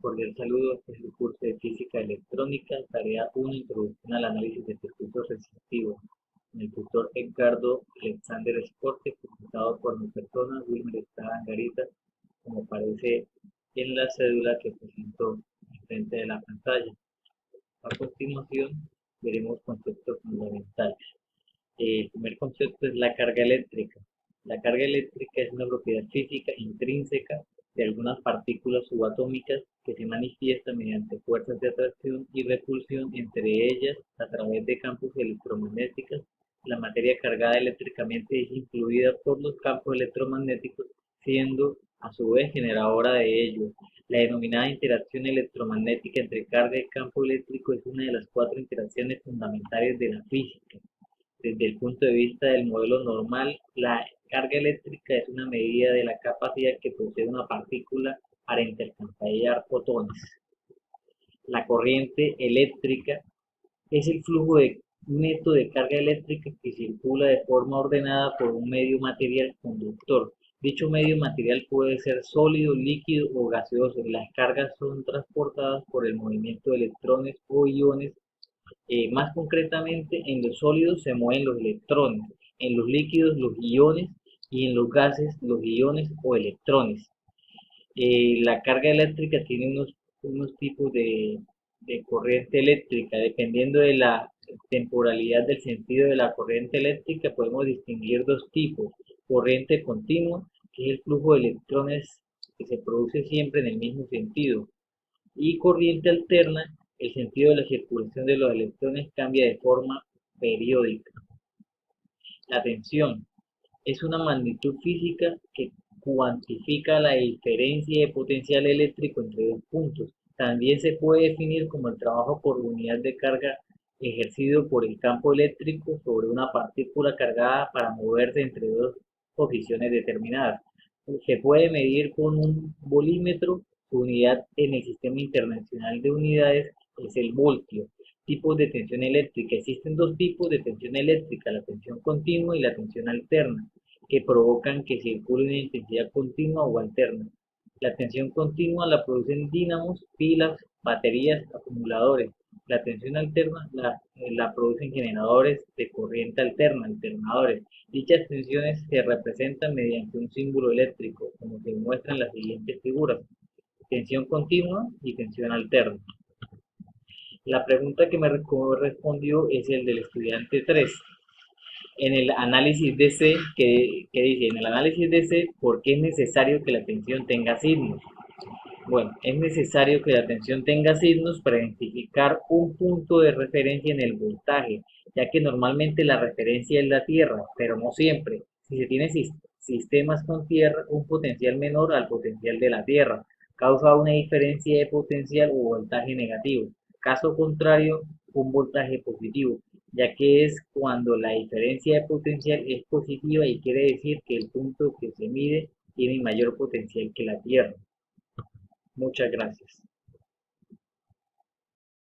Cordial saludo, este es el curso de Física Electrónica, tarea 1, Introducción al análisis de circuitos resistivos, en el tutor Edgardo Alexander Escorte, presentado por mi persona, Wilmer Estrada Angarita, como aparece en la cédula que presentó enfrente de la pantalla. A continuación, veremos conceptos fundamentales. El primer concepto es la carga eléctrica. La carga eléctrica es una propiedad física intrínseca de algunas partículas subatómicas que se manifiesta mediante fuerzas de atracción y repulsión entre ellas a través de campos electromagnéticos. La materia cargada eléctricamente es influida por los campos electromagnéticos, siendo a su vez generadora de ellos. La denominada interacción electromagnética entre carga y campo eléctrico es una de las cuatro interacciones fundamentales de la física. Desde el punto de vista del modelo normal, la carga eléctrica es una medida de la capacidad que posee una partícula para intercambiar fotones. La corriente eléctrica es el flujo neto de carga eléctrica que circula de forma ordenada por un medio material conductor. Dicho medio material puede ser sólido, líquido o gaseoso. Las cargas son transportadas por el movimiento de electrones o iones. Más concretamente, en los sólidos se mueven los electrones, en los líquidos los iones y en los gases los iones o electrones. La carga eléctrica tiene unos tipos de corriente eléctrica. Dependiendo de la temporalidad del sentido de la corriente eléctrica, podemos distinguir dos tipos. Corriente continua, que es el flujo de electrones que se produce siempre en el mismo sentido, y corriente alterna, el sentido de la circulación de los electrones cambia de forma periódica. La tensión es una magnitud física que cuantifica la diferencia de potencial eléctrico entre dos puntos. También se puede definir como el trabajo por unidad de carga ejercido por el campo eléctrico sobre una partícula cargada para moverse entre dos posiciones determinadas. Se puede medir con un volímetro. Su unidad en el Sistema Internacional de Unidades es el voltio. Tipos de tensión eléctrica. Existen dos tipos de tensión eléctrica, la tensión continua y la tensión alterna, que provocan que circule una intensidad continua o alterna. La tensión continua la producen dínamos, pilas, baterías, acumuladores. La tensión alterna la producen generadores de corriente alterna, alternadores. Dichas tensiones se representan mediante un símbolo eléctrico, como se muestra en las siguientes figuras: tensión continua y tensión alterna. La pregunta que me respondió es el del estudiante 3. En el análisis de C, que dice, en el análisis de C, ¿por qué es necesario que la tensión tenga signos? Bueno, es necesario que la tensión tenga signos para identificar un punto de referencia en el voltaje, ya que normalmente la referencia es la Tierra, pero no siempre. Si se tiene sistemas con Tierra, un potencial menor al potencial de la Tierra causa una diferencia de potencial o voltaje negativo. Caso contrario, un voltaje positivo, ya que es cuando la diferencia de potencial es positiva y quiere decir que el punto que se mide tiene mayor potencial que la Tierra. Muchas gracias.